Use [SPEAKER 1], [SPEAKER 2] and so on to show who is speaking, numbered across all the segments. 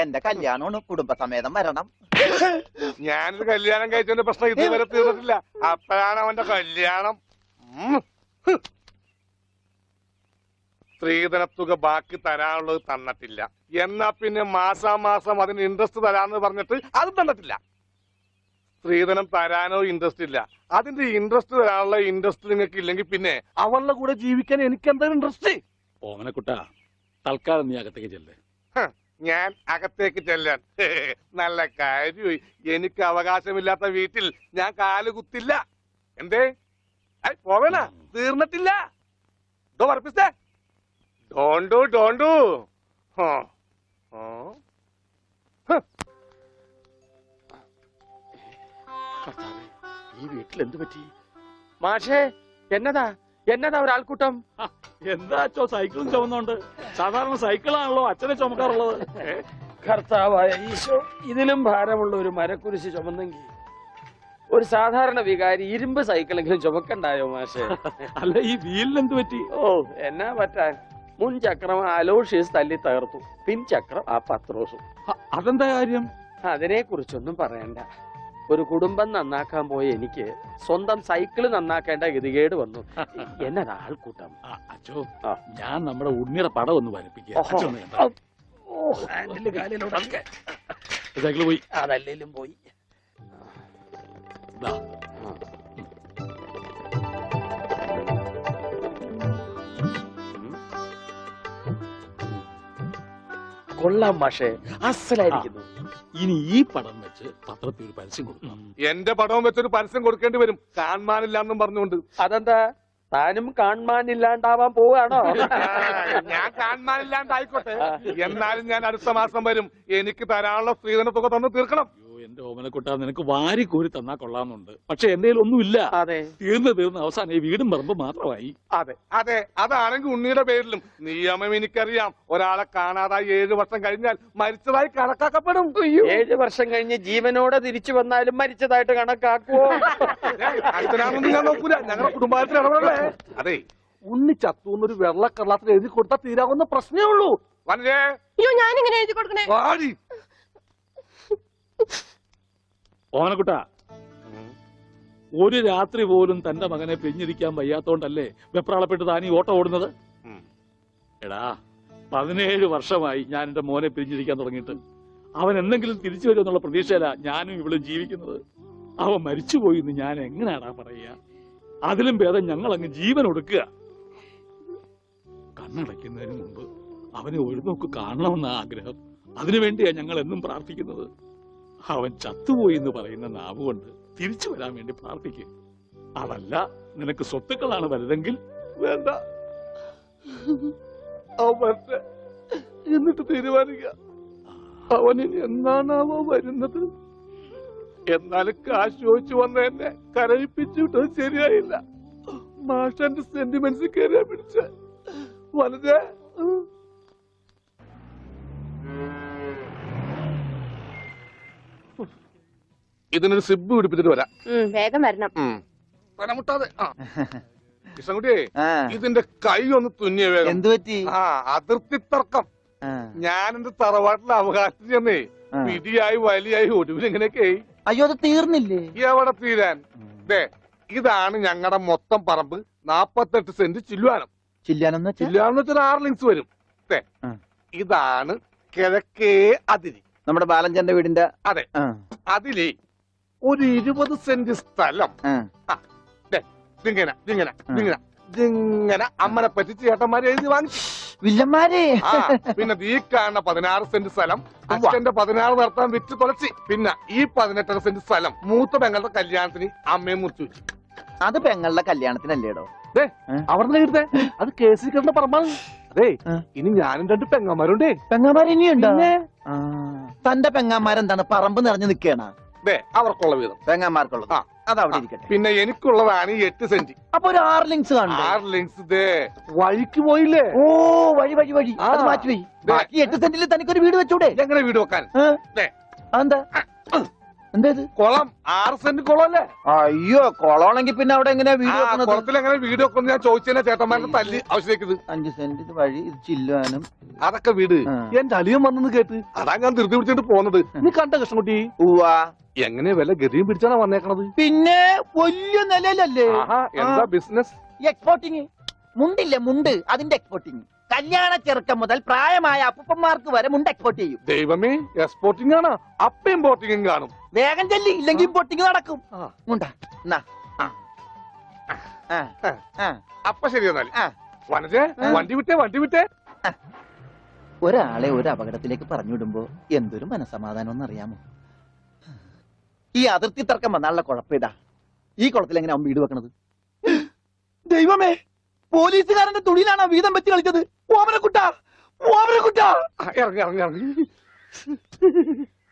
[SPEAKER 1] എന്റെ കല്യാണമാണ്, കുടുംബസമേതം വരണം.
[SPEAKER 2] ഞാനൊരു കല്യാണം കഴിച്ചതിന്റെ പ്രശ്നം ഇതുവരെ തീർന്നിട്ടില്ല. അപ്പോഴാണ് അവന്റെ കല്യാണം. സ്ത്രീധനത്തുക ബാക്കി തരാനുള്ളത് തന്നിട്ടില്ല. എന്നാ പിന്നെ മാസാമാസം അതിന് ഇൻട്രസ്റ്റ് തരാന്ന് പറഞ്ഞിട്ട് അത് തന്നിട്ടില്ല. സ്ത്രീധനം തരാനോ ഇൻട്രസ്റ്റ് ഇല്ല. അതിന്റെ ഇൻട്രസ്റ്റ് തരാനുള്ള ഇൻട്രസ്റ്റ് നിങ്ങൾക്ക് ഇല്ലെങ്കിൽ പിന്നെ അവളുടെ കൂടെ ജീവിക്കാൻ എനിക്ക് എന്താ ഇൻട്രസ്റ്റ്?
[SPEAKER 3] ഓമനക്കുട്ട, തൽക്കാലം നീ അകത്തേക്ക് ചെല്ലേ.
[SPEAKER 2] ഞാൻ അകത്തേക്ക് ചെല്ലാൻ നല്ല കാര്യമായി. എനിക്ക് അവകാശമില്ലാത്ത വീട്ടിൽ ഞാൻ കാലുകുത്തില്ല. എന്തേ പോവേണ? തീർന്നിട്ടില്ല. പറപ്പിച്ചേ ഡോണ്ടു
[SPEAKER 3] ഈ വീട്ടിൽ എന്ത് പറ്റി? മാഷേ, എന്നതാ ഒരാൾക്കൂട്ടം? എന്താച്ചോ സൈക്കിളും ചുമന്നോണ്ട്? സാധാരണ സൈക്കിളാണല്ലോ അച്ഛനെ ചുമക്കാറുള്ളത്.
[SPEAKER 4] കർത്താവായ ഈശോ, ഇതിലും ഭാരമുള്ള ഒരു മരക്കുരിശ് ചുമന്നെങ്കിൽ ഒരു സാധാരണ വികാരി ഇരുമ്പ് സൈക്കിളെങ്കിലും ചുമക്കണ്ടായോ മാഷേ?
[SPEAKER 3] അല്ല, ഈ വീലിന് എന്ത് പറ്റി?
[SPEAKER 4] ഓ, എന്നാ പറ്റാൻ, മുൻ ചക്രം അലോഷ്യസ് തല്ലി തകർത്തു, പിൻചക്രം ആ പത്രോസും.
[SPEAKER 3] അതെന്താ കാര്യം?
[SPEAKER 4] അതിനെ കുറിച്ചൊന്നും പറയണ്ട. ഒരു കുടുംബം നന്നാക്കാൻ പോയ എനിക്ക് സ്വന്തം സൈക്കിള് നന്നാക്കേണ്ട ഗതികേട് വന്നു. എന്നതാ ആൾക്കൂട്ടം?
[SPEAKER 3] അച്ഛോ, ഞാൻ നമ്മുടെ ഉണ്ണിയുടെ പടം ഒന്ന് വരപ്പിക്കുക. സൈക്കിള് പോയി.
[SPEAKER 4] അതല്ലേലും പോയി. കൊള്ളാം മാഷേ, അസലായിരിക്കുന്നു.
[SPEAKER 3] ഇനി ഈ പടം വെച്ച് പത്രത്തിൽ ഒരു പരസ്യം കൊടുക്കണം.
[SPEAKER 2] എന്റെ പടവും വെച്ചൊരു പരസ്യം കൊടുക്കേണ്ടി വരും, കാണാനില്ലാന്നും പറഞ്ഞുകൊണ്ട്.
[SPEAKER 4] അതെന്താ, താനും കാണാനില്ലാണ്ടാവാൻ പോവാണോ?
[SPEAKER 2] ഞാൻ കാണാനില്ലാണ്ടായിക്കോട്ടെ, എന്നാലും ഞാൻ അടുത്ത മാസം വരും. എനിക്ക് തരാനുള്ള സ്ത്രീധന തുക തന്നു തീർക്കണം.
[SPEAKER 3] എന്റെ ഓമനക്കുട്ട, നിനക്ക് വാരി കോരി തന്നാ കൊള്ളാന്നുണ്ട്. പക്ഷെ എന്റെ ഒന്നുമില്ല. തീർന്ന് അവസാനം ഈ വീടും പറമ്പ് മാത്രമായി.
[SPEAKER 2] അതെ, അതാണെങ്കിൽ ഉണ്ണിയുടെ പേരിലും നിയമം എനിക്കറിയാം. ഒരാളെ കാണാതായി 7 വർഷം കഴിഞ്ഞാൽ മരിച്ചതായി കണക്കാക്കപ്പെടും.
[SPEAKER 4] 7 വർഷം കഴിഞ്ഞ് ജീവനോടെ തിരിച്ചു വന്നാലും മരിച്ചതായിട്ട് കണക്കാക്കുവോ?
[SPEAKER 2] അതിനാണെന്ന് ഞാൻ നോക്കൂല. ഞങ്ങളുടെ കുടുംബത്തിൽ ഇടപെടേ. അതെ, ഉണ്ണി ചത്തുന്നൊരു വെള്ളക്കള്ളത്തിൽ എഴുതി കൊടുത്താൽ തീരാവുന്ന പ്രശ്നമേ ഉള്ളൂ.
[SPEAKER 5] ഞാനിങ്ങനെ എഴുതി കൊടുക്കണേ?
[SPEAKER 3] ഓമനക്കുട്ട, ഒരു രാത്രി പോലും തന്റെ മകനെ പിരിഞ്ഞിരിക്കാൻ വയ്യാത്തോണ്ടല്ലേ വെപ്രാളപ്പെട്ട് താനീ ഓട്ടം ഓടുന്നത്? എടാ, 17 വർഷമായി ഞാൻ എന്റെ മോനെ പിരിഞ്ഞിരിക്കാൻ തുടങ്ങിയിട്ട്. അവൻ എന്തെങ്കിലും തിരിച്ചു വരുമെന്നുള്ള പ്രതീക്ഷയില ഞാനും ഇവിടെ ജീവിക്കുന്നത്. അവൻ മരിച്ചുപോയി എന്ന് ഞാൻ എങ്ങനെയാടാ പറയുക? അതിലും ഭേദം ഞങ്ങൾ അങ്ങ് ജീവൻ ഒടുക്കുക. കണ്ണടയ്ക്കുന്നതിന് മുമ്പ് അവനെ ഒരു നോക്ക് കാണണമെന്ന ആഗ്രഹം. അതിനുവേണ്ടിയാ ഞങ്ങൾ എന്നും പ്രാർത്ഥിക്കുന്നത്. അവൻ ചത്തുപോയി എന്ന് പറയുന്ന നാവ് കൊണ്ട് തിരിച്ചു വരാൻ വേണ്ടി പ്രാർത്ഥിക്കും. അതല്ല നിനക്ക് സ്വത്തുക്കളാണ് വലുതെങ്കിൽ
[SPEAKER 2] വേണ്ട, എന്നിട്ട് തീരുമാനിക്കുക. അവനിനി എന്നാണാവോ വരുന്നത്? എന്നാലും കാശ് ചോദിച്ചു വന്ന എന്നെ കരയിപ്പിച്ചു വിട്ടത് ശരിയായില്ല. മാഷന്റെ സെന്റിമെന്റ്സ് കയറിയാ പിടിച്ച വളരെ. ഇതിനൊരു സിബ് പിടിപ്പിച്ചിട്ട് വരാം.
[SPEAKER 5] വേഗം വരണം.
[SPEAKER 2] പനമുട്ടാതെ. കൃഷ്ണൻകുട്ടിയെ, ഇതിന്റെ കൈ ഒന്ന് തുന്നിയ വേഗം.
[SPEAKER 1] എന്ത് പറ്റി?
[SPEAKER 2] അതിർത്തി തർക്കം. ഞാൻ എന്റെ തറവാട്ടിലെ അവകാശം ചെന്നേ പിടിയായി വലിയായി ഒടുവിൽ എങ്ങനെയൊക്കെ.
[SPEAKER 1] അയ്യോ, അത് തീർന്നില്ലേ?
[SPEAKER 2] എവിടെ തീരാൻ? ഇതാണ് ഞങ്ങളുടെ മൊത്തം പറമ്പ്. 48 സെന്റ് ചില്ലുവാനം. ചില്ലാനെന്ന് വെച്ചാൽ 6 ലിങ്സ് വരും. ഇതാണ് കിഴക്കേ അതിരി, നമ്മുടെ ബാലഞ്ചന്റെ വീടിന്റെ. അതെ, അതിലേ ഒരു 20 സെന്റ് സ്ഥലം ഇങ്ങനെ അമ്മനെ പറ്റി ചേട്ടന്മാരെ എഴുതി വാങ്ങിച്ചു.
[SPEAKER 1] വില്ലന്മാരെ.
[SPEAKER 2] പിന്നെ ഈ കാണുന്ന 16 സെന്റ് സ്ഥലം അച്ഛന്റെ 16 നടത്താൻ വിറ്റ് തുളച്ചി. പിന്നെ ഈ 18 സെന്റ് സ്ഥലം മൂത്ത പെങ്ങളുടെ കല്യാണത്തിന് അമ്മയെ മുറിച്ചു വെച്ചു.
[SPEAKER 1] അത് പെങ്ങളുടെ കല്യാണത്തിനല്ലേടോ?
[SPEAKER 2] അവിടെ എഴുതേ, അത് കേസിൽ കിടന്ന പറമ്പാണ്. അതെ, ഇനി ഞാനും 2 പെങ്ങന്മാരുണ്ടേ.
[SPEAKER 1] പെങ്ങന്മാർ ഇനിയുണ്ടോ? തന്റെ പെങ്ങന്മാരെന്താണ് പറമ്പ് നിറഞ്ഞു നിൽക്കണ?
[SPEAKER 2] അവർക്കുള്ള വീതം
[SPEAKER 1] പെങ്ങന്മാർക്കുള്ളത് അതവിടെ ഇരിക്കട്ടെ.
[SPEAKER 2] പിന്നെ എനിക്കുള്ളതാണ് 8 സെന്റ്.
[SPEAKER 1] അപ്പൊ ഒരു 6 ലിങ്സ് കാണും.
[SPEAKER 2] 6 ലിങ്സ് വഴിക്ക് പോയില്ലേ?
[SPEAKER 1] ഓ, വഴി അത് മാറ്റിപ്പോയി. ബാക്കി 8 സെന്റിൽ തനിക്കൊരു വീട് വെച്ചൂടെ?
[SPEAKER 2] എങ്ങനെ വീട് വെക്കാൻ?
[SPEAKER 1] എന്താ എന്തേത്
[SPEAKER 2] കുളം 6 സെന്റ് കുളം അല്ലേ?
[SPEAKER 1] അയ്യോ കൊളമാണെങ്കിൽ പിന്നെ അവിടെ എങ്ങനെയാ വീട് വെക്കണത്?
[SPEAKER 2] കുളത്തിൽ എങ്ങനെ വീട് വെക്കുന്നു ഞാൻ ചോദിച്ചതിനെ ചേട്ടന്മാരുടെ തല്ലി ആവശ്യത്തേക്ക്
[SPEAKER 1] 5 സെന്റ് ഇത് വഴി ഇത് ചില്ലുവാനും.
[SPEAKER 2] അതൊക്കെ വീട്
[SPEAKER 1] ആ.
[SPEAKER 2] എന്റെ അളിയൻ വന്നെന്ന് കേട്ട് അതാ ഞാൻ ധൃതി പിടിച്ചിട്ട് പോന്നത്. നീ കണ്ട കൃഷ്ണൻകുട്ടി
[SPEAKER 1] ഉവ്വാ.
[SPEAKER 2] എങ്ങനെ വല്ല ഗതിയും പിടിച്ചാണ് വന്നേക്കണത്?
[SPEAKER 1] പിന്നെ വലിയ നിലയിലല്ലേ
[SPEAKER 2] ആഹാ, എന്താ ബിസിനസ്?
[SPEAKER 1] എക്സ്പോർട്ടിങ്. മുണ്ടില്ലേ മുണ്ട്, അതിന്റെ എക്സ്പോർട്ടിങ്. കല്യാണ ചെറുക്കം മുതൽ പ്രായമായ അപ്പൂപ്പന്മാർക്ക് വരെ മുണ്ട് എക്സ്പോർട്ട് ചെയ്യും.
[SPEAKER 2] ദൈവമേ, എക്സ്പോർട്ടിംഗ് ആണ്. അപ്പ ഇമ്പോർട്ടിംഗും കാണും.
[SPEAKER 1] വേഗം ചെല്ലി, ഇല്ലെങ്കിൽ ഇമ്പോർട്ടിങ് നടക്കും.
[SPEAKER 2] ആ.
[SPEAKER 1] മുണ്ട എന്നാ.
[SPEAKER 2] അപ്പൊ ശരി എന്നാല്
[SPEAKER 1] ആ.
[SPEAKER 2] വനജേ, വണ്ടി വിട്ടേ.
[SPEAKER 1] ഒരാളെ ഒരു അപകടത്തിലേക്ക് പറഞ്ഞു വിടുമ്പോ എന്തൊരു മനസമാധാനം എന്നറിയാമോ? ഈ അതിർത്തി തർക്കം വന്നാലുള്ള കുഴപ്പമിതാ. ഈ കുളത്തിൽ എങ്ങനെ അവൻ വീട് വെക്കണത്? ദൈവമേ, പോലീസുകാരന്റെ തുണിയിലാണോ വീതം വെച്ച് കളിച്ചത്? ഓമനക്കുട്ടാ.
[SPEAKER 2] ഇറങ്ങി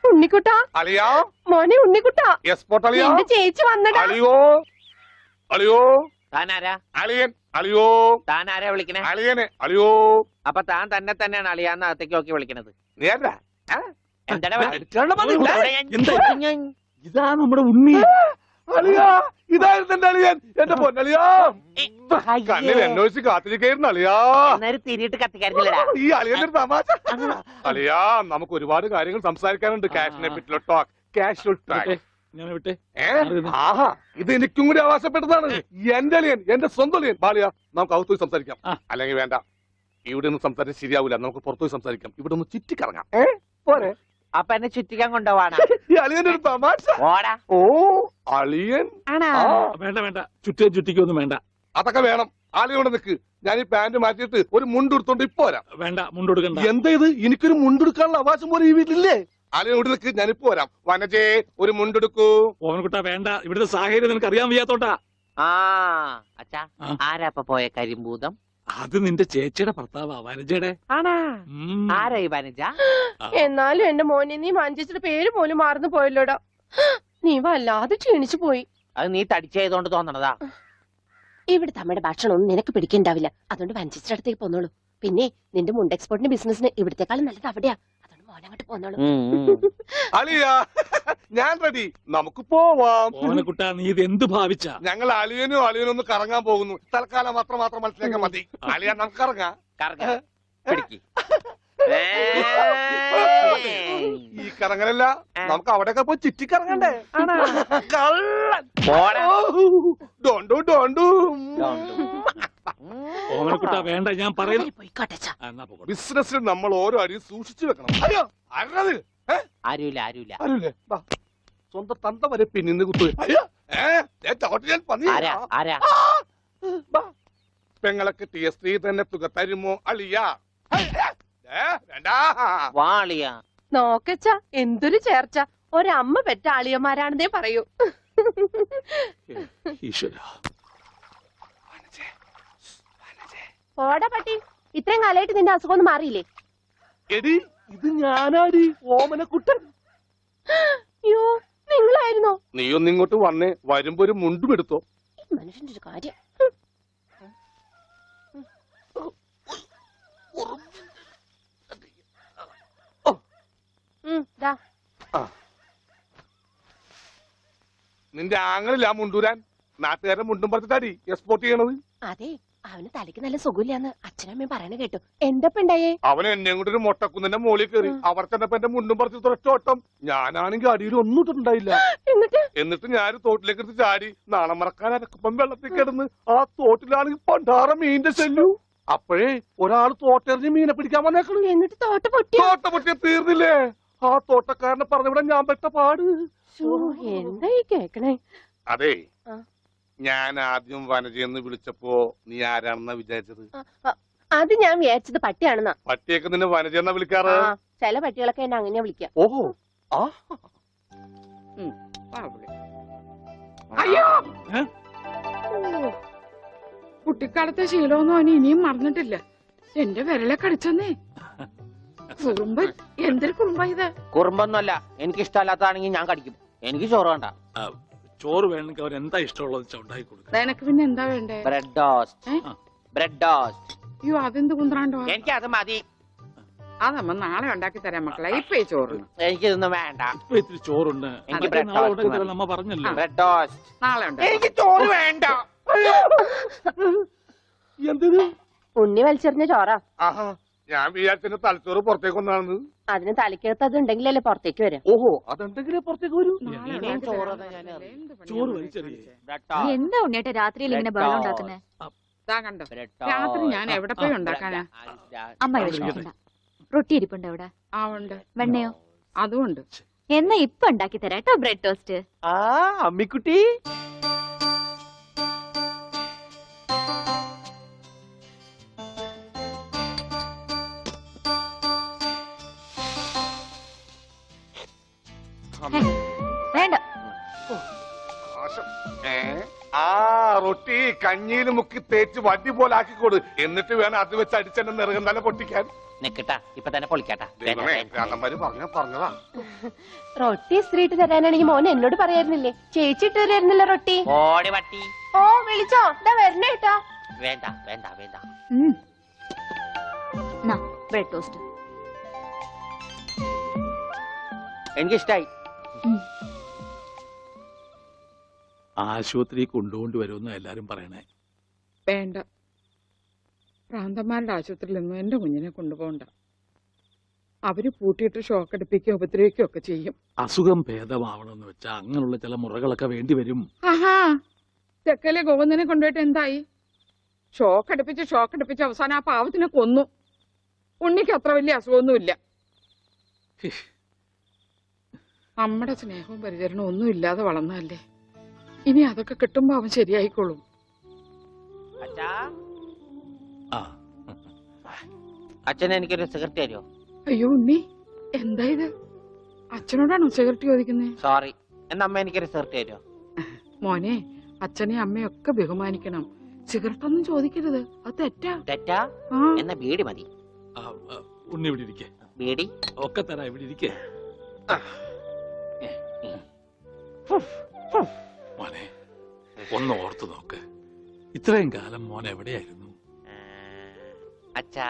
[SPEAKER 5] ഉണ്ണിക്കുട്ടാ,
[SPEAKER 2] അളിയാ,
[SPEAKER 5] മോനെ ഉണ്ണിക്കുട്ടാ,
[SPEAKER 2] എക്സ്പോർട്ട് അളിയാ.
[SPEAKER 5] എന്റെ ചേച്ചി വന്നടാ.
[SPEAKER 2] അളിയോ
[SPEAKER 6] താനാരാ
[SPEAKER 2] അളിയൻ, അളിയോ
[SPEAKER 6] താനാരാ വിളിക്കണേ?
[SPEAKER 2] അളിയനെ, അളിയോ.
[SPEAKER 6] അപ്പൊ താൻ തന്നെ തന്നെയാണ് അളിയാന്ന് അകത്തേക്ക് നോക്കി വിളിക്കണത്.
[SPEAKER 2] നീ ആരാ?
[SPEAKER 6] എന്താടാ
[SPEAKER 3] ഇതാ നമ്മുടെ ഉണ്ണി.
[SPEAKER 2] അളിയാ, ഇതായിരുന്നു എന്റെ അളിയൻ, എന്റെ പൊന്നളിയാ. കണ്ണിൽ അന്വേഷിച്ച് കാത്തിരിക്കായിരുന്നു അളിയാ.
[SPEAKER 6] തിരിയിട്ട് കത്തിക്കാരില്ലടാ.
[SPEAKER 2] ഈ അളിയന്റെ ഒരു തമാശ. അളിയാ, നമുക്ക് ഒരുപാട് കാര്യങ്ങൾ സംസാരിക്കാനുണ്ട്. കാഷിനെ പറ്റിയുള്ള ടോക്ക്, കാഷ്വൽ ടോക്ക്.
[SPEAKER 3] ഞാൻ വിട്ടെ.
[SPEAKER 2] ആഹാ, ഇത് എനിക്കും കൂടി അവകാശപ്പെട്ടതാണ്. എന്റെ അളിയൻ, എന്റെ സ്വന്തം അളിയൻ. ബാലിയ, നമുക്ക് അകത്ത് പോയി സംസാരിക്കാം. അല്ലെങ്കിൽ വേണ്ട, ഇവിടെ നിന്ന് സംസാരിച്ച് ശരിയാവില്ല. നമുക്ക് പുറത്തുപോയി സംസാരിക്കാം. ഇവിടെ ഒന്ന് ചുറ്റിക്കറങ്ങാം. പോരെ?
[SPEAKER 6] അപ്പൊ എന്നെ ചുറ്റിക്കാൻ കൊണ്ടുപോവാണ്.
[SPEAKER 2] ഈ അളിയന്റെ ഒരു തമാശ.
[SPEAKER 6] ഓടാ.
[SPEAKER 2] ഓ, അളിയൻ.
[SPEAKER 5] ആണാ?
[SPEAKER 3] വേണ്ട ചുറ്റിക്കൊന്നും വേണ്ട.
[SPEAKER 2] അതൊക്കെ വേണം. ആളിയോടെ നിക്ക്. ഞാൻ ഈ പാന്റ് മാറ്റിയിട്ട് ഒരു മുണ്ടെടുത്തോണ്ട് ഇപ്പൊ വരാം.
[SPEAKER 3] വേണ്ട, മുണ്ടൊടുക്കണ്ട.
[SPEAKER 2] എന്താ ഇത്? എനിക്കൊരു മുണ്ടെടുക്കാനുള്ള അവകാശം പോലെ ഈ വീട്ടിലില്ലേ? ആളിയോട് നിക്ക്, ഞാനിപ്പോ വരാം. വനജേ, ഒരു മുണ്ടെടുക്കൂ.
[SPEAKER 3] ഓമനക്കുട്ടാ വേണ്ട, ഇവിടുത്തെ സാഹചര്യം നിനക്ക് അറിയാൻ വയ്യാത്തോട്ടാ.
[SPEAKER 6] ആ അച്ഛാ, ആരാ ഇപ്പൊ പോയ കരിമ്പൂതം?
[SPEAKER 3] അത് നിന്റെ ചേച്ചിയുടെ ഭർത്താവാ, വനജയുടെ.
[SPEAKER 6] ആണാ? ആരാ ഈ വനജ?
[SPEAKER 5] എന്നാലും എന്റെ മോനെ നീ മഞ്ചേച്ചിയുടെ പേര് പോലും മറന്നു പോയല്ലോടാ. നീ വല്ലാതെ ക്ഷീണിച്ചു പോയി.
[SPEAKER 6] അത് നീ തടിച്ചതുകൊണ്ട് തോന്നണതാ.
[SPEAKER 5] ഇവിടുത്തെ അമ്മയുടെ ഭക്ഷണം ഒന്നും നിനക്ക് പിടിക്കണ്ടാവില്ല. അതുകൊണ്ട് വഞ്ചേച്ചിയുടെ അടുത്തേക്ക് പോന്നോളൂ. പിന്നെ നിന്റെ മുണ്ട് എക്സ്പോർട്ടിന്റെ ബിസിനസിന് ഇവിടത്തെക്കാളും നല്ലത് അവിടെയാ. അതുകൊണ്ട് മോനങ്ങോട്ട് പോന്നോളൂ.
[SPEAKER 2] അളിയാ, ഞാൻ റെഡി. നമുക്ക് പോവാം.
[SPEAKER 3] ഓമനക്കുട്ടാ, നീ ഇത് എന്ത് ഭാവിച്ചാ?
[SPEAKER 2] ഞങ്ങൾ അളിയനും ഒന്ന് കറങ്ങാൻ പോകുന്നു. തൽക്കാലം മാത്രം മനസ്സിലാക്കാൻ മതി. അളിയാ, നമുക്ക് ഇറങ്ങാം. ഈ കറങ്ങലല്ല, നമുക്ക് അവിടെയൊക്കെ പോയി ചുറ്റിക്കറങ്ങണ്ടേ? കള്ളൻ. ഡോണ്ടു.
[SPEAKER 3] ഓമനക്കുട്ടാ വേണ്ട, ഞാൻ പറയുന്നു.
[SPEAKER 2] ബിസിനസ്സിൽ നമ്മൾ ഓരോ അടിയും സൂക്ഷിച്ചു വെക്കണം. അയ്യോ, ആരത്?
[SPEAKER 6] ആരുമില്ല.
[SPEAKER 2] സ്വന്തം തന്ത വരെ പിന്നിന്ന് കുത്തു. പെങ്ങളൊക്കെ ടിയ സ്ത്രീ തന്നെ തുക തരുമോ അളിയാ?
[SPEAKER 6] വാളിയാ
[SPEAKER 5] നോക്കച്ച, എന്തൊരു ചേർച്ച. ഒരമ്മ പെറ്റ ആളിയന്മാരാണെന്നേ പറയൂ.
[SPEAKER 3] ഈശ്വര,
[SPEAKER 5] ഓടാ പട്ടി, ഇത്രയും കാലമായിട്ട് നിന്റെ അസുഖം ഒന്നും മാറിയില്ലേ?
[SPEAKER 2] എടി, ഇത് ഞാനാടി, ഓമനക്കുട്ടൻ.
[SPEAKER 5] അയ്യോ, നിങ്ങളായിരുന്നോ?
[SPEAKER 2] നീ ഒന്നിങ്ങോട്ട് വന്നേ. വരുമ്പോ ഒരു മുണ്ടും എടുത്തോ.
[SPEAKER 5] ഈ മനുഷ്യന്റെ ഒരു കാര്യം. ദാ.
[SPEAKER 2] നിന്റെ ആങ്ങളില്ല മുണ്ടൂരാൻ. നാട്ടുകാരെ മുണ്ടും പറിച്ചിട്ടാടി എക്സ്പോർട്ട് ചെയ്യണത്.
[SPEAKER 5] അതെ, അവന് തലയ്ക്ക് നല്ല സുഖമില്ലാന്ന് അച്ഛനമ്മയും പറയണ കേട്ടു. എന്തപ്പ ഉണ്ടായേ?
[SPEAKER 2] അവൻ എന്നെ കൊണ്ട് ഒരു മൊട്ടക്കുന്നിന്റെ മോളിൽ കയറി. അവർ ചെന്നപ്പോ എന്റെ മുണ്ടും പറിച്ച് ഒറ്റോട്ടം. ഞാനാണെങ്കിൽ അടിയിൽ ഒന്നും ഇട്ടിട്ടുണ്ടായില്ല. എന്നിട്ട് ഞാൻ തോട്ടിലേക്ക് എടുത്ത് ചാടി. നാണം മറക്കാൻ അരക്കപ്പം വെള്ളത്തിൽ കിടന്ന് ആ തോട്ടിലാണെങ്കിൽ പണ്ടാറ മീനിന്റെ ചെല്ലു. അപ്പോഴേ ഒരാൾ തോട്ടെറിഞ്ഞ് മീനെ പിടിക്കാൻ വന്നേക്കണു.
[SPEAKER 5] എന്നിട്ട് തോട്ട
[SPEAKER 2] പൊട്ടിയ തീർന്നില്ലേ? ആ തോട്ടക്കാരനെ പറഞ്ഞവിടെ ഞാൻ പെട്ട പാട്.
[SPEAKER 5] എന്തായി കേക്കണേ?
[SPEAKER 2] അതെ, ഞാൻ ആദ്യം വനജയെന്ന് വിളിച്ചപ്പോ നീ ആരാണെന്നാ വിചാരിച്ചത്?
[SPEAKER 5] അത് ഞാൻ വിചാരിച്ചത് പട്ടിയാണെന്നാ.
[SPEAKER 2] പട്ടിയൊക്കെ നിന്നെ വനജയെന്നാ വിളിക്കാറ്?
[SPEAKER 5] ചില പട്ടികളൊക്കെ എന്നെ അങ്ങനെയാ വിളിക്കാം.
[SPEAKER 2] ഓഹോ, ആ.
[SPEAKER 7] അയ്യോ, കുട്ടിക്കാലത്തെ ശീലമൊന്നും അവന് ഇനിയും മറന്നിട്ടില്ല. എന്റെ വിരലെ കടിച്ചെന്നേ. കുറുമ്പ്, എന്തൊരു കുറുമ്പാ ഇത്?
[SPEAKER 6] കുറുമ്പൊന്നുമല്ല, എനിക്ക് ഇഷ്ടമല്ലാത്തതാണെങ്കിൽ ഞാൻ കടിക്കും. എനിക്ക് ചോറ് വേണ്ട.
[SPEAKER 3] ചോറ് വേണമെങ്കിൽ അവർ എന്താ ഇഷ്ടമുള്ളത് ഉണ്ടാക്കി കൊടുക്കും.
[SPEAKER 7] നിനക്ക് പിന്നെ എന്താ വേണ്ടേ?
[SPEAKER 6] Bread toast.
[SPEAKER 7] അയ്യോ, അതെന്ത് കുന്ത്രാണ്ടോ?
[SPEAKER 6] എനിക്ക് അത് മതി.
[SPEAKER 7] അതമ്മ നാളെ ഉണ്ടാക്കി തരാം മക്കളെ ഇപ്പൊ ഈ ചോറിന്
[SPEAKER 6] എനിക്കിതൊന്നും വേണ്ട.
[SPEAKER 3] ഇപ്പൊ ഇത്തിരി ചോറുണ്ട്.
[SPEAKER 6] എനിക്ക്
[SPEAKER 3] അതൊക്കെ
[SPEAKER 6] bread
[SPEAKER 3] നാളെ
[SPEAKER 6] toast
[SPEAKER 3] ഉണ്ടാക്കി
[SPEAKER 6] മതി.
[SPEAKER 3] തരാം, നമ്മ പറഞ്ഞല്ലോ.
[SPEAKER 6] Bread toast.
[SPEAKER 7] നാളെ ഉണ്ടാക്കി
[SPEAKER 6] എനിക്ക് ചോറ് വേണ്ട.
[SPEAKER 3] എന്തത്?
[SPEAKER 5] ഉണ്ണി വലിച്ചെറിഞ്ഞ ചോറാ.
[SPEAKER 2] ആഹാ ഞാൻ വിചാരിച്ചെന്റെ തലച്ചോറ് പുറത്തേക്ക് ഒന്നാണെന്ന്.
[SPEAKER 5] അതിന് തലയ്ക്കകത്ത് അത് ഉണ്ടെങ്കിലല്ലേ പുറത്തേക്ക് വരാം.
[SPEAKER 2] ഓഹോ അതെന്തെങ്കിലും പുറത്തേക്ക് വരൂ.
[SPEAKER 7] നാളെ
[SPEAKER 6] ഇനിയും
[SPEAKER 7] ഉണ്ടാക്കി
[SPEAKER 6] ചോറ്
[SPEAKER 7] തരാം.
[SPEAKER 6] തന്നെ ഞാൻ
[SPEAKER 7] എന്ത് പണിയാ
[SPEAKER 3] ചോറ്
[SPEAKER 7] ഇവിടെ
[SPEAKER 3] വലിച്ചെറിയേ.
[SPEAKER 7] കാണിച്ചേ?
[SPEAKER 6] Bread toast.
[SPEAKER 8] എന്താ ഉണ്ണിയേട്ടാ രാത്രിയിൽ ഇങ്ങനെ ബഹളം ഉണ്ടാക്കുന്നേ?
[SPEAKER 7] ദാ കണ്ടോ
[SPEAKER 6] ബ്രെഡ്
[SPEAKER 7] രാത്രി ഞാൻ
[SPEAKER 6] ടോസ്റ്റ്.
[SPEAKER 7] എവിടെ പോയി ഉണ്ടാക്കാനാ?
[SPEAKER 8] അമ്മ വിഷമിക്കണ്ട. റൊട്ടി ഇരിപ്പുണ്ട് അവിടെ.
[SPEAKER 7] ആ ഉണ്ട്
[SPEAKER 8] വെണ്ണയോ?
[SPEAKER 7] അതുമുണ്ട്.
[SPEAKER 8] എന്നാ ഇപ്പൊ ഉണ്ടാക്കി തരാം കേട്ടോ ബ്രെഡ് ടോസ്റ്റ്.
[SPEAKER 6] ആ അമ്മിക്കുട്ടി.
[SPEAKER 8] വേണ്ട.
[SPEAKER 2] ആ റൊട്ടി കഞ്ഞിയിൽ മുക്കി തേച്ച് വടി പോലെ ആക്കിക്കോട്. എന്നിട്ട് വേണം അത് വെച്ച് അടിച്ചെന്നെ നിറകം തന്നെ പൊട്ടിക്കാൻ.
[SPEAKER 6] നിക്കട്ടാ ഇപ്പൊ തന്നെ പൊളിക്കാട്ടാ.
[SPEAKER 2] ദൈവമേ കാരണന്മാര് പറഞ്ഞതാ.
[SPEAKER 5] റൊട്ടി ഇസ്ത്രീട്ട് തരാനാണെങ്കിൽ മോൻ എന്നോട് പറയായിരുന്നില്ലേ? ചേച്ചി ഇട്ട് തരായിരുന്നില്ല റൊട്ടി.
[SPEAKER 6] ഓടി പട്ടി.
[SPEAKER 5] ഓ വിളിച്ചോ? ഇതാ വരണേട്ടാ.
[SPEAKER 6] വേണ്ട വേണ്ട വേണ്ട.
[SPEAKER 8] ബ്രെഡ് ടോസ്റ്റ്
[SPEAKER 6] എനിക്കിഷ്ടായി.
[SPEAKER 3] ആശുപത്രി കൊണ്ടുകൊണ്ട് വരുമെന്ന് എല്ലാരും പറയണേ.
[SPEAKER 7] വേണ്ട, ഭ്രാന്തന്മാരുടെ ആശുപത്രിയിലൊന്നും എന്റെ കുഞ്ഞിനെ കൊണ്ടുപോകണ്ട. അവര് പൂട്ടിയിട്ട് ഷോക്ക് അടിപ്പിക്കുകയോ ഉപദ്രവിക്കുകയോ ഒക്കെ ചെയ്യും.
[SPEAKER 3] അസുഖം ഭേദമാവണമെന്ന് വെച്ചാൽ അങ്ങനെയുള്ള ചില മുറകളൊക്കെ വേണ്ടി വരും.
[SPEAKER 7] ആഹാ തെക്കലെ ഗോവിന്ദനെ കൊണ്ടുപോയിട്ട് എന്തായി? ഷോക്ക് അടുപ്പിച്ച് അവസാനം ആ പാവത്തിനെ കൊന്നു. ഉണ്ണിക്ക് അത്ര വലിയ അസുഖമൊന്നുമില്ല. നമ്മുടെ സ്നേഹവും പരിചരണവും ഒന്നും ഇല്ലാതെ വളർന്നതല്ലേ. ഇനി അതൊക്കെ കിട്ടുമ്പോ അവൻ ശരിയായിക്കോളും.
[SPEAKER 6] അച്ഛാ
[SPEAKER 3] ആ
[SPEAKER 6] അച്ഛൻ എനിക്കൊരു സിഗരറ്റ് തരുമോ?
[SPEAKER 7] അയ്യോ ഉണ്ണി, എന്താ ഇത്? അച്ഛനോടാണോ സിഗരറ്റ് ചോദിക്കുന്നേ?
[SPEAKER 6] സോറി. എന്നാ അമ്മ എനിക്കൊരു സിഗരറ്റ് തരുമോ?
[SPEAKER 7] മോനെ, അച്ഛനെ അമ്മയൊക്കെ ബഹുമാനിക്കണം. സിഗരറ്റ് ഒന്നും ചോദിക്കരുത്, അത് തെറ്റാ.
[SPEAKER 6] തെറ്റാ?
[SPEAKER 7] ആ
[SPEAKER 6] എന്നാ ബീഡി മതി.
[SPEAKER 3] ഉണ്ണി ഇവിടെ ഇരിക്കേ.
[SPEAKER 6] ബീഡി
[SPEAKER 3] ഒക്കെ തരാ, ഇവിടെ ഇരിക്കേ. മോനെ ഒന്ന് ഓർത്തു നോക്ക്, ഇത്രയും കാലം മോൻ എവിടെയായിരുന്നു?
[SPEAKER 6] അച്ഛാ,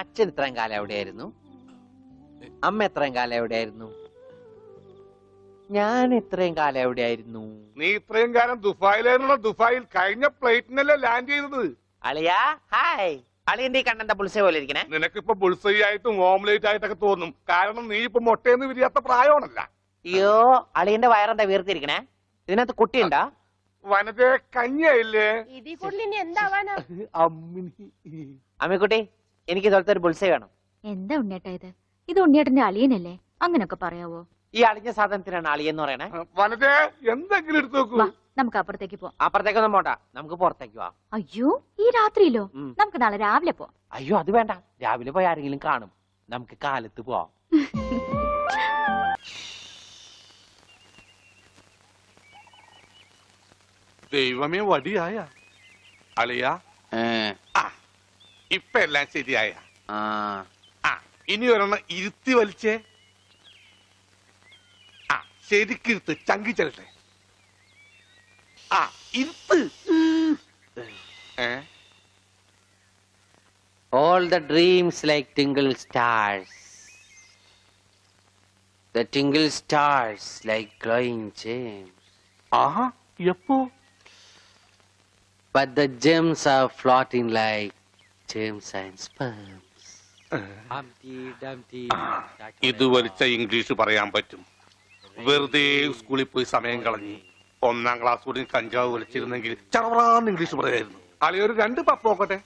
[SPEAKER 6] അച്ഛൻ ഇത്രയും കാലം എവിടെയായിരുന്നു? അമ്മ എത്രയും കാലം എവിടെയായിരുന്നു? ഞാൻ ഇത്രയും കാലം എവിടെയായിരുന്നു?
[SPEAKER 2] നീ ഇത്രയും കാലം ദുബായിലായിരുന്നുള്ള ദുബായിൽ കഴിഞ്ഞ ഫ്ലൈറ്റിനല്ലേ ലാൻഡ് ചെയ്തത്.
[SPEAKER 6] അളിയാ ഹായ്. അളിയന്റെ കണ്ണന്റെ പുളിസ പോലെ ഇരിക്കണേ.
[SPEAKER 2] നിനക്കിപ്പോ ബുൾസൈ ആയിട്ടും ഓംലേറ്റ് ആയിട്ടൊക്കെ തോന്നും. കാരണം നീ ഇപ്പൊ മുട്ടയെന്ന് വിരിയാത്ത പ്രായമാണല്ല.
[SPEAKER 6] അയ്യോ, അളിയന്റെ വയറെന്താ വീർത്തിരിക്കണേ? ഇതിനകത്ത് കുട്ടിയുണ്ടാ?
[SPEAKER 2] വനത്തെ കഞ്ഞിയായില്ലേ?
[SPEAKER 5] ഇതിൽ കൂടുതൽ ഇനി എന്താവാനാ?
[SPEAKER 6] അമ്മിക്കുട്ടി, എനിക്ക് ഇതുപോലത്തെ ഒരു ബുൾസൈ വേണം.
[SPEAKER 8] എന്താ ഉണ്ണിയേട്ടാ ഇത്? ഇത് ഉണ്ണിയേട്ടന്റെ അളിയനല്ലേ? അങ്ങനൊക്കെ പറയാവോ?
[SPEAKER 6] ഈ അളിഞ്ഞ സാധനത്തിനാണ് അളിയെന്ന് പറയണേ.
[SPEAKER 2] വനത്തെ എന്തെങ്കിലും എടുത്തു നോക്കൂ.
[SPEAKER 8] വാ, നമുക്ക് അപ്പുറത്തേക്ക് പോവാം.
[SPEAKER 6] അപ്പുറത്തേക്കൊന്നും പോണ്ട, നമുക്ക് പുറത്തേക്ക് പോവാം.
[SPEAKER 8] അയ്യോ, ഈ രാത്രിയിലോ?
[SPEAKER 6] ഉം.
[SPEAKER 8] നമുക്ക് നാളെ രാവിലെ പോവാം.
[SPEAKER 6] അയ്യോ അത് വേണ്ട, രാവിലെ പോയി ആരെങ്കിലും കാണും. നമുക്ക് കാലത്ത് പോവാം.
[SPEAKER 2] ദൈവമേ വടിയായ അളിയാ. ഇപ്പൊ എല്ലാം ശരിയായ. ഇനി ഒരെണ്ണം ഇരുത്തി വലിച്ചേ. ശരിക്കിരുത്ത്, ചങ്കി ചെല്ലട്ടെ. ഇരുത്ത്.
[SPEAKER 6] All the dreams like tingle stars. The tingle stars like glowing gems.
[SPEAKER 2] ആഹാ എപ്പോ?
[SPEAKER 6] But the gems are floating like gems and sperms. Humpty Dumpty.
[SPEAKER 2] ഇത് വലിച്ച ഇംഗ്ലീഷ് പറയാൻ പറ്റും. വെറുതെ സ്കൂളിൽ പോയി സമയം കളഞ്ഞ് 1ാം ക്ലാസ് കൂടി കഞ്ചാവ് വലിച്ചിരുന്നെങ്കിൽ ചറവറാന്ന് ഇംഗ്ലീഷ് പറയായിരുന്നു. അളി ഒരു 2 പപ്പ് നോക്കട്ടെ.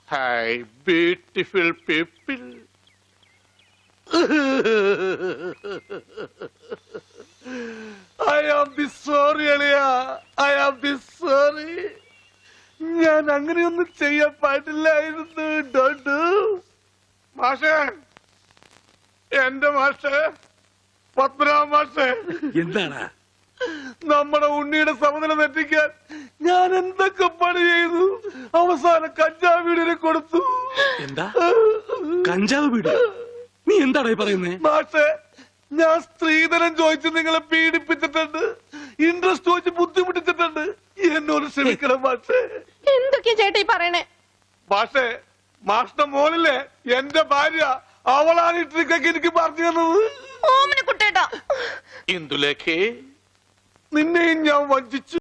[SPEAKER 2] Hi, beautiful people. I am the sorry, അളിയ. I am the sorry. ഞാൻ അങ്ങനെയൊന്നും ചെയ്യാൻ പാടില്ലായിരുന്നു. ഡോണ്ടു മാഷേ, എന്റെ മാഷേ, പത്മനാഭ മാഷേ,
[SPEAKER 3] എന്താണ്?
[SPEAKER 2] നമ്മുടെ ഉണ്ണിയുടെ സമനില തെറ്റിക്കാൻ ഞാൻ എന്തൊക്കെ പണി ചെയ്തു. അവസാനം കഞ്ചാവ് വീടിനെ കൊടുത്തു.
[SPEAKER 3] എന്താ കഞ്ചാവ് വീട്? നീ എന്താടാ പറയുന്നേ?
[SPEAKER 2] മാഷേ, ഞാൻ സ്ത്രീധനം ചോദിച്ച് നിങ്ങളെ പീഡിപ്പിച്ചിട്ടുണ്ട്, ഇൻട്രസ്റ്റ് ചോദിച്ച് ബുദ്ധിമുട്ടിച്ചിട്ടുണ്ട്. എന്നോട് ക്ഷമിക്കണം മാഷേ.
[SPEAKER 5] എന്തൊക്കെയാ ചേട്ടാ ഈ പറയണേ?
[SPEAKER 2] മാഷേ, മാഷിന്റെ മോളിലെ എന്റെ ഭാര്യ, അവളാണ് ഈ ട്രിക്കൊക്കെ എനിക്ക് പറഞ്ഞു തന്നത്.
[SPEAKER 5] ഓമന കുട്ടേട്ടാ,
[SPEAKER 2] ഇന്ദുലേഖേ, നിന്നെയും ഞാൻ വഞ്ചിച്ചു.